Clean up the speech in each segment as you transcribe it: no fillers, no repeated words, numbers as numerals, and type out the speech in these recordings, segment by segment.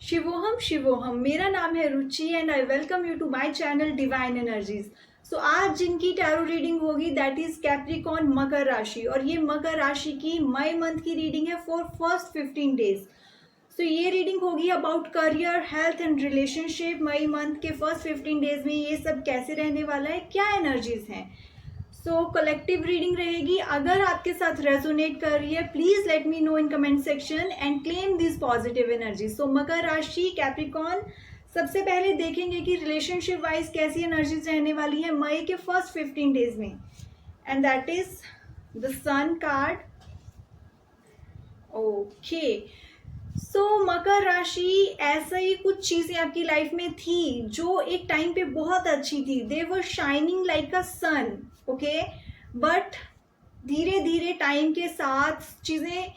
शिवोहम शिवोहम, मेरा नाम है Ruchi and I welcome you to my channel divine energies. So आज जिनकी टैरो रीडिंग होगी दैट इज कैप्रिकॉन मकर राशि, और ये मकर राशि की मई मंथ की रीडिंग है फॉर फर्स्ट 15 डेज। सो ये रीडिंग होगी about career, health and relationship. मई मंथ के फर्स्ट 15 डेज में ये सब कैसे रहने वाला है, क्या एनर्जीज हैं। सो कलेक्टिव रीडिंग रहेगी। अगर आपके साथ रेजोनेट कर रही है please let me know in comment section and claim this positive energy. So मकर राशि, कैप्रिकॉन, सबसे पहले देखेंगे कि रिलेशनशिप वाइज कैसी एनर्जीज रहने वाली है मई के फर्स्ट 15 डेज में, and that is the sun card. Okay, so मकर राशि, ऐसा ही कुछ चीजें आपकी लाइफ में थी जो एक टाइम पे बहुत अच्छी थी। They were shining like a sun, okay, but धीरे धीरे टाइम के साथ चीजें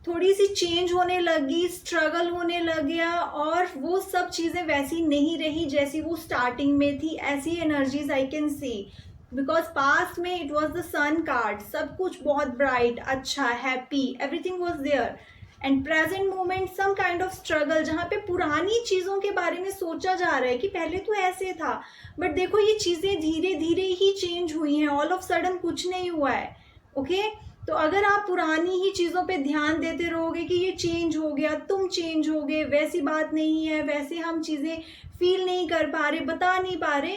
थोड़ी सी चेंज होने लगी, स्ट्रगल होने लग गया, और वो सब चीजें वैसी नहीं रही जैसी वो स्टार्टिंग में थी। ऐसी energies I can see, because past में it was the sun card, सब कुछ बहुत ब्राइट, अच्छा, happy, everything was there. And present moment some kind of struggle, जहाँ पे पुरानी चीज़ों के बारे में सोचा जा रहा है कि पहले तो ऐसे था, बट देखो ये चीज़ें धीरे धीरे ही चेंज हुई हैं, ऑल ऑफ सडन कुछ नहीं हुआ है। ओके, तो अगर आप पुरानी ही चीज़ों पे ध्यान देते रहोगे कि ये चेंज हो गया, तुम चेंज हो गए, वैसी बात नहीं है, वैसे हम चीज़ें फील नहीं कर पा रहे, बता नहीं पा रहे,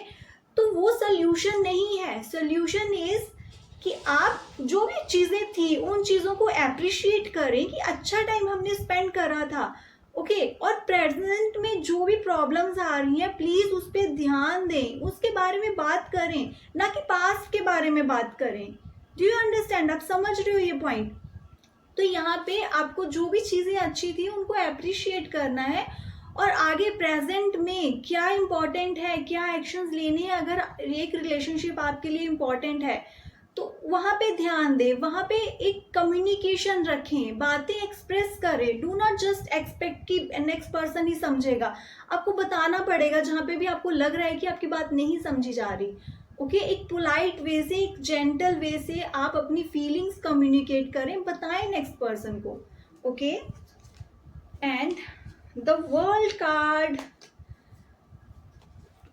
तो वो सोल्यूशन नहीं है। सोल्यूशन इज कि आप जो भी चीज़ें थी उन चीज़ों को अप्रिशिएट करें कि अच्छा टाइम हमने स्पेंड करा था। ओके, और प्रेजेंट में जो भी प्रॉब्लम्स आ रही हैं प्लीज़ उस पर ध्यान दें, उसके बारे में बात करें, ना कि पास्ट के बारे में बात करें। Do you understand? आप समझ रहे हो ये पॉइंट? तो यहाँ पे आपको जो भी चीज़ें अच्छी थी उनको अप्रिशिएट करना है, और आगे प्रेजेंट में क्या इम्पोर्टेंट है, क्या एक्शंस लेने हैं। अगर एक रिलेशनशिप आपके लिए इम्पोर्टेंट है तो वहाँ पे ध्यान दें, वहाँ पे एक कम्युनिकेशन रखें, बातें एक्सप्रेस करें। डू नॉट जस्ट एक्सपेक्ट कि नेक्स्ट पर्सन ही समझेगा, आपको बताना पड़ेगा जहाँ पे भी आपको लग रहा है कि आपकी बात नहीं समझी जा रही। ओके, एक पोलाइट वे से, एक जेंटल वे से आप अपनी फीलिंग्स कम्युनिकेट करें, बताएं नेक्स्ट पर्सन को। Okay, and the world card.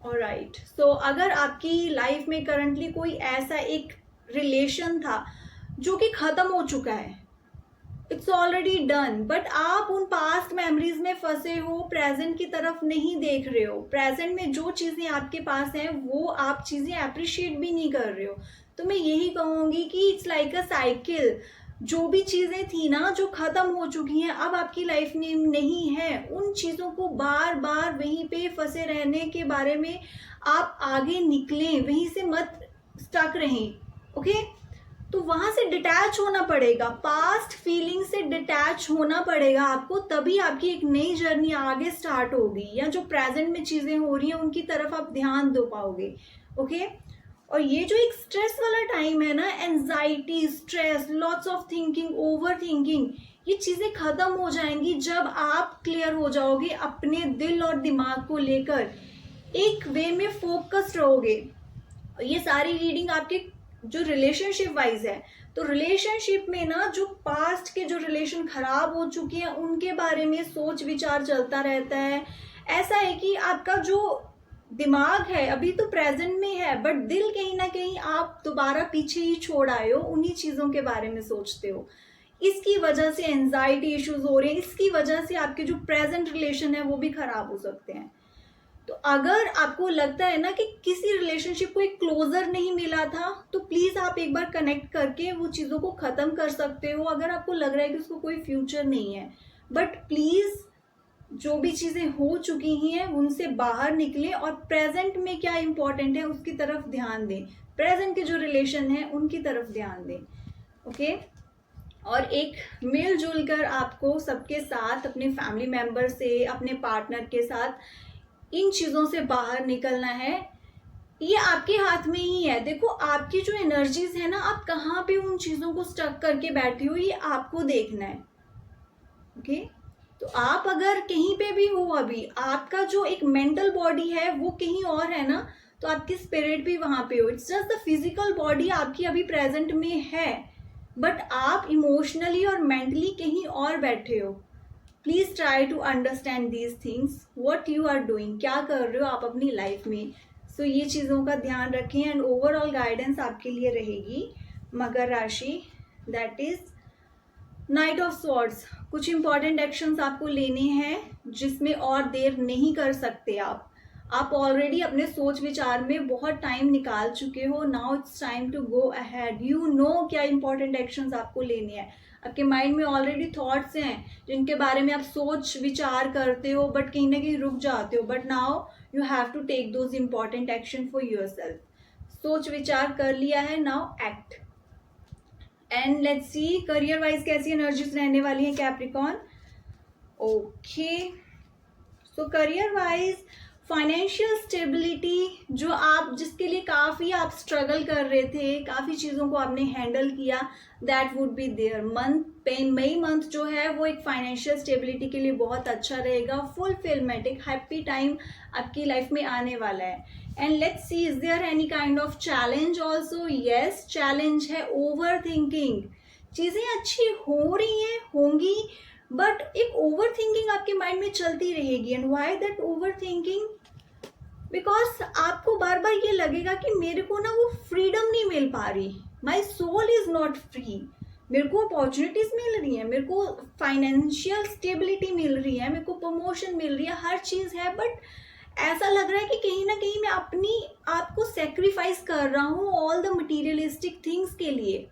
Alright, so अगर आपकी लाइफ में करंटली कोई ऐसा एक रिलेशन था जो कि खत्म हो चुका है, इट्स ऑलरेडी डन, बट आप उन पास्ट मेमोरीज में फंसे हो, प्रेजेंट की तरफ नहीं देख रहे हो, प्रेजेंट में जो चीज़ें आपके पास हैं वो आप चीज़ें अप्रिशिएट भी नहीं कर रहे हो, तो मैं यही कहूँगी कि इट्स लाइक अ साइकिल। जो भी चीज़ें थी ना जो ख़त्म हो चुकी हैं, अब आपकी लाइफ में नहीं है, उन चीज़ों को बार बार वहीं पे फंसे रहने के बारे में आप आगे निकलें, वहीं से मत स्टक रहें। ओके, तो वहां से डिटैच होना पड़ेगा, पास्ट फीलिंग से डिटैच होना पड़ेगा आपको, तभी आपकी एक नई जर्नी आगे स्टार्ट होगी, या जो प्रेजेंट में चीजें हो रही हैं उनकी तरफ आप ध्यान दे पाओगे। ओके, और ये जो एक स्ट्रेस वाला टाइम है ना, anxiety, stress, lots of thinking, over thinking, ये चीजें खत्म हो जाएंगी जब आप क्लियर हो जाओगे अपने दिल और दिमाग को लेकर, एक वे में फोकस्ड रहोगे। ये सारी रीडिंग आपके जो रिलेशनशिप वाइज है, तो रिलेशनशिप में ना जो पास्ट के जो रिलेशन खराब हो चुके हैं उनके बारे में सोच विचार चलता रहता है। ऐसा है कि आपका जो दिमाग है अभी तो प्रेजेंट में है, बट दिल कहीं ना कहीं आप दोबारा पीछे ही छोड़ आए हो, उन्हीं चीज़ों के बारे में सोचते हो। इसकी वजह से एंजाइटी इश्यूज हो रहे हैं, इसकी वजह से आपके जो प्रेजेंट रिलेशन है वो भी खराब हो सकते हैं। तो अगर आपको लगता है ना कि किसी रिलेशनशिप को एक क्लोजर नहीं मिला था, तो प्लीज आप एक बार कनेक्ट करके वो चीज़ों को ख़त्म कर सकते हो, अगर आपको लग रहा है कि उसको कोई फ्यूचर नहीं है। बट प्लीज जो भी चीज़ें हो चुकी हैं उनसे बाहर निकलें, और प्रेजेंट में क्या इंपॉर्टेंट है उसकी तरफ ध्यान दें, प्रेजेंट के जो रिलेशन है उनकी तरफ ध्यान दें। ओके, और एक मिलजुल कर आपको सबके साथ, अपने फैमिली मेम्बर से, अपने पार्टनर के साथ इन चीज़ों से बाहर निकलना है। ये आपके हाथ में ही है। देखो आपकी जो एनर्जीज है ना, आप कहाँ पे उन चीज़ों को स्टक करके बैठे हो, ये आपको देखना है। ओके, तो आप अगर कहीं पे भी हो, अभी आपका जो एक मेंटल बॉडी है वो कहीं और है ना, तो आपकी स्पिरिट भी वहाँ पे हो। It's just the physical body आपकी अभी प्रेजेंट में है, बट आप इमोशनली और मेंटली कहीं और बैठे हो। Please try to understand these things, what you are doing, क्या कर रहे हो आप अपनी लाइफ में. सो ये चीज़ों का ध्यान रखें. एंड ओवरऑल गाइडेंस आपके लिए रहेगी मकर राशि, that is night of swords. कुछ इंपॉर्टेंट एक्शंस आपको लेने हैं जिसमें और देर नहीं कर सकते आप ऑलरेडी अपने सोच विचार में बहुत टाइम निकाल चुके हो. Now it's time to go ahead. You know क्या इंपॉर्टेंट एक्शंस आपको लेने हैं. आपके माइंड में ऑलरेडी थॉट्स हैं जिनके बारे में आप सोच विचार करते हो बट कहीं ना कहीं रुक जाते हो. But now you have to take those important action for yourself. सोच विचार कर लिया है, now act. And let's see career wise कैसी एनर्जीज रहने वाली है Capricorn. Okay, so career wise financial stability, जो आप जिसके लिए काफ़ी आप स्ट्रगल कर रहे थे, काफ़ी चीज़ों को आपने हैंडल किया, that would be there. May month जो है वो एक फाइनेंशियल स्टेबिलिटी के लिए बहुत अच्छा रहेगा. फुलफिलमेंट, एक हैप्पी टाइम आपकी लाइफ में आने वाला है. And let's see is there any kind of challenge also. Yes, challenge है ओवर थिंकिंग. चीज़ें अच्छी हो रही हैं, होंगी, बट एक ओवर थिंकिंग आपके माइंड में चलती रहेगी. And why that overthinking? Because आपको बार बार ये लगेगा कि मेरे को ना वो फ्रीडम नहीं मिल पा रही. My soul is not free. मेरे को अपॉर्चुनिटीज मिल रही है, मेरे को फाइनेंशियल स्टेबिलिटी मिल रही है, मेरे को प्रमोशन मिल रही है, हर चीज़ है, बट ऐसा लग रहा है कि कहीं ना कहीं मैं अपनी आप को सेक्रीफाइस कर रहा हूँ ऑल द मटीरियलिस्टिक थिंग्स के लिए.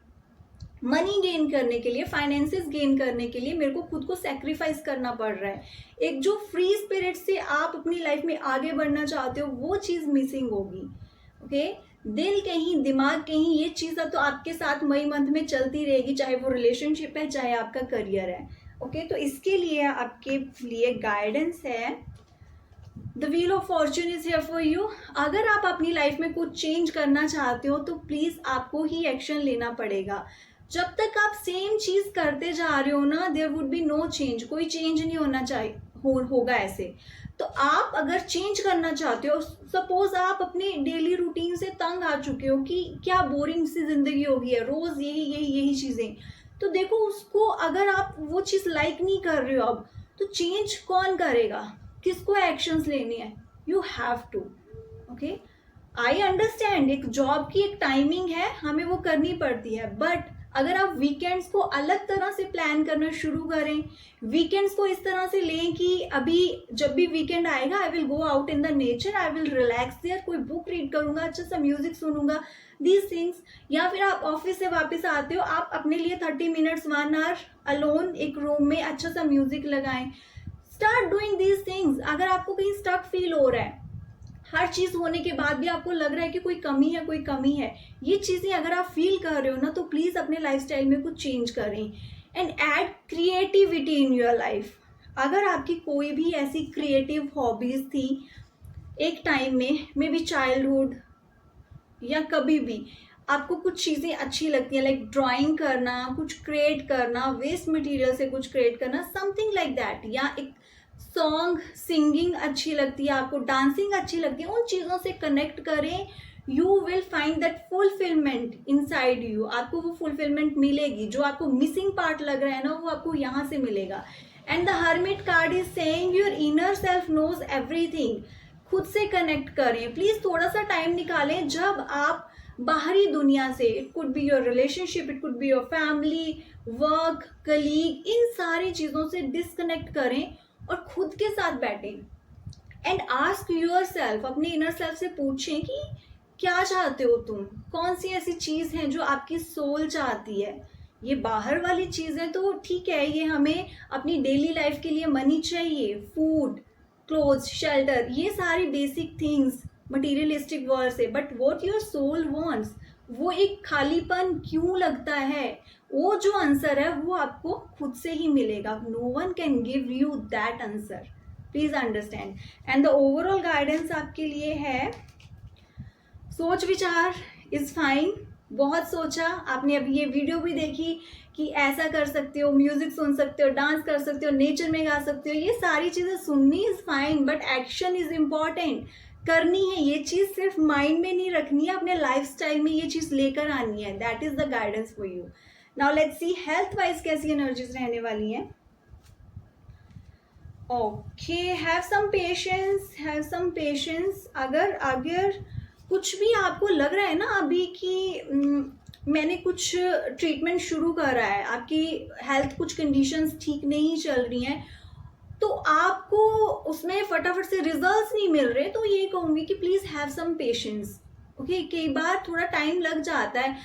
मनी गेन करने के लिए, फाइनेंसेस गेन करने के लिए मेरे को खुद को सेक्रीफाइस करना पड़ रहा है. एक जो फ्री स्पिरिट से आप अपनी लाइफ में आगे बढ़ना चाहते हो वो चीज़ मिसिंग होगी. ओके, दिल कहीं, दिमाग कहीं, ये चीज़ तो आपके साथ मई मंथ में चलती रहेगी, चाहे वो रिलेशनशिप है, चाहे आपका करियर है. ओके, तो इसके लिए आपके लिए गाइडेंस है, the wheel of Fortune is here for you. अगर आप अपनी लाइफ में कुछ चेंज करना चाहते हो तो प्लीज़ आपको ही एक्शन लेना पड़ेगा. जब तक आप सेम चीज़ करते जा रहे हो ना, there would be no change. कोई चेंज नहीं होना चाहिए होगा ऐसे. तो आप अगर चेंज करना चाहते हो, सपोज आप अपने डेली रूटीन से तंग आ चुके हो कि क्या बोरिंग सी जिंदगी हो गई है, रोज यही चीजें, तो देखो उसको, अगर आप वो चीज़ लाइक नहीं कर रहे हो अब, तो चेंज कौन करेगा, किसको एक्शंस लेने हैं? You have to. Okay, I understand एक जॉब की एक टाइमिंग है, हमें वो करनी पड़ती है, बट अगर आप वीकेंड्स को अलग तरह से प्लान करना शुरू करें, वीकेंड्स को इस तरह से लें कि अभी जब भी वीकेंड आएगा I will go out in the nature, I will relax there, कोई बुक रीड करूंगा, अच्छा सा म्यूजिक सुनूंगा, दीज थिंग्स. या फिर आप ऑफिस से वापस आते हो, आप अपने लिए 30 मिनट्स 1 आवर अलोन एक रूम में अच्छा सा म्यूजिक लगाएं. Start doing these things. अगर आपको कहीं स्टक फील हो रहा है, हर चीज़ होने के बाद भी आपको लग रहा है कि कोई कमी है, ये चीज़ें अगर आप फील कर रहे हो ना, तो प्लीज़ अपने लाइफस्टाइल में कुछ चेंज करें. And add creativity in your life. अगर आपकी कोई भी ऐसी क्रिएटिव हॉबीज थी एक टाइम में, मे बी चाइल्डहुड या कभी भी, आपको कुछ चीज़ें अच्छी लगती हैं, लाइक ड्राइंग करना, कुछ क्रिएट करना, वेस्ट मटेरियल से कुछ क्रिएट करना, समथिंग लाइक दैट, या एक सॉन्ग सिंगिंग अच्छी लगती है आपको, डांसिंग अच्छी लगती है, उन चीज़ों से कनेक्ट करें. You will find that fulfilment inside you. आपको वो फुलफिलमेंट मिलेगी. जो आपको मिसिंग पार्ट लग रहा है ना, वो आपको यहाँ से मिलेगा. And the hermit card is saying your inner self knows everything. खुद से कनेक्ट करें. प्लीज़ थोड़ा सा टाइम निकालें. जब आप बाहरी दुनिया से, it could be your relationship, it could be your family, work, colleague, इन सारी चीज़ों से डिस्कनेक्ट करें और खुद के साथ बैठें. एंड आस्क यूर सेल्फ, अपने इनर सेल्फ से पूछें कि क्या चाहते हो तुम, कौन सी ऐसी चीज़ है जो आपकी सोल चाहती है. ये बाहर वाली चीज़ें तो ठीक है, ये हमें अपनी डेली लाइफ के लिए मनी चाहिए, फूड, क्लोथ्स, शेल्टर, ये सारी बेसिक थिंग्स मटीरियलिस्टिक वर्ल्ड से, but what your soul wants, वो एक खालीपन क्यों लगता है, वो जो आंसर है वो आपको खुद से ही मिलेगा. No one can give you that answer. Please understand. And the overall guidance आपके लिए है, सोच विचार इज फाइन. बहुत सोचा आपने, अभी ये वीडियो भी देखी कि ऐसा कर सकते हो, म्यूजिक सुन सकते हो, डांस कर सकते हो, नेचर में गा सकते हो, ये सारी चीज़ें सुननी is fine, but action is important. करनी है ये चीज़, सिर्फ माइंड में नहीं रखनी है, अपने लाइफस्टाइल में ये चीज़ लेकर आनी है. That is the guidance for you. Now let's see health wise कैसी एनर्जीज रहने वाली हैं. Okay, have some patience. अगर अगर कुछ भी आपको लग रहा है ना अभी कि मैंने कुछ ट्रीटमेंट शुरू करा है, आपकी हेल्थ कुछ कंडीशंस ठीक नहीं चल रही हैं, तो आपको उसमें फटाफट से रिजल्ट्स नहीं मिल रहे, तो ये कहूँगी कि please have some patience. Okay, कई बार थोड़ा टाइम लग जाता है।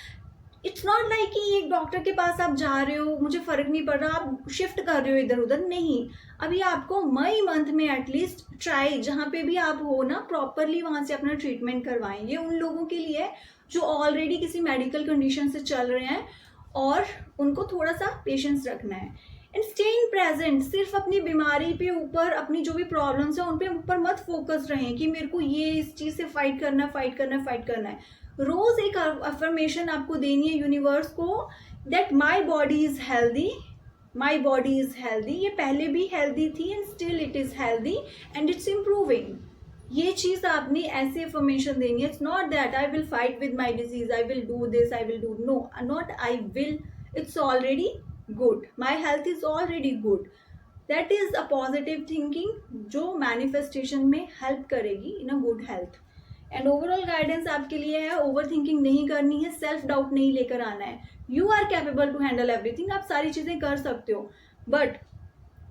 इट्स नॉट लाइक कि एक डॉक्टर के पास आप जा रहे हो, मुझे फर्क नहीं पड़ रहा, आप शिफ्ट कर रहे हो इधर उधर, नहीं। अभी आपको मई मंथ में एटलीस्ट ट्राई, जहाँ पे भी आप हो ना, प्रॉपरली वहाँ से अपना ट्रीटमेंट करवाएंगे। उन लोगों के लिए जो ऑलरेडी किसी मेडिकल कंडीशन से चल रहे हैं, और उनको थोड़ा सा पेशेंस रखना है। And stay in present. सिर्फ अपनी बीमारी पे ऊपर, अपनी जो भी प्रॉब्लम्स है उन पे ऊपर मत फोकस रहें कि मेरे को ये इस चीज़ से फाइट करना है। रोज एक अफर्मेशन आपको देनी है यूनिवर्स को, that my body is healthy, my body is healthy. ये पहले भी हेल्दी थी and still it is healthy and it's improving. ये चीज आपने ऐसे अफर्मेशन देनी है। It's not that I will fight with my disease, I will do this, I will do, no, not I will, it's already good, my health is already good. That is a positive thinking जो manifestation में help करेगी in a good health. And overall guidance आपके लिए है, over thinking नहीं करनी है, self doubt नहीं लेकर आना है। You are capable to handle everything, आप सारी चीजें कर सकते हो। बट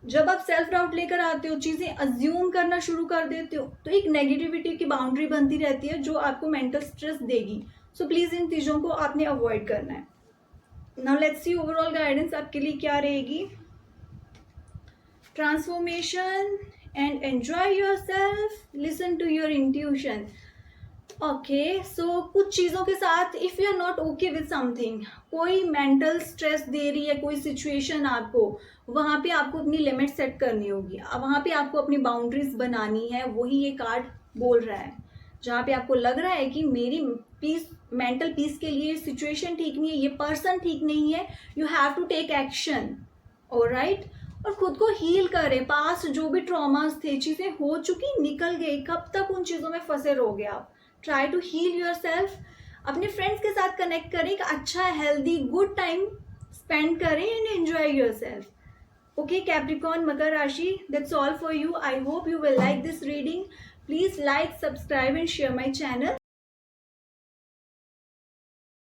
जब आप सेल्फ डाउट लेकर आते हो, चीजें अज्यूम करना शुरू कर देते हो, तो एक नेगेटिविटी की बाउंड्री बनती रहती है जो आपको मेंटल स्ट्रेस देगी। सो प्लीज इन चीजों को आपने अवॉइड करना है। Now let's see overall guidance आपके लिए क्या रहेगी। Transformation and enjoy yourself, listen to your intuition. Okay, so कुछ चीज़ों के साथ if you are not okay with something, कोई मेंटल स्ट्रेस दे रही है कोई सिचुएशन आपको, वहाँ पे आपको अपनी लिमिट सेट करनी होगी। अब वहाँ पे आपको अपनी बाउंड्रीज बनानी है, वही ये कार्ड बोल रहा है। जहाँ पे आपको लग रहा है कि मेरी पीस, मेंटल पीस के लिए सिचुएशन ठीक नहीं है, ये पर्सन ठीक नहीं है, you have to take action. Alright, और खुद को हील करें। पास्ट जो भी ट्रॉमास थे, चीज़ें हो चुकी, निकल गई, कब तक उन चीज़ों में फंसे रहोगे आप। Try to heal yourself. अपने फ्रेंड्स के साथ कनेक्ट करें, एक अच्छा हेल्दी गुड टाइम स्पेंड करें and enjoy yourself. Okay Capricorn, मकर राशि, that's all for you. I hope you will like this reading. Please like, subscribe and share my channel.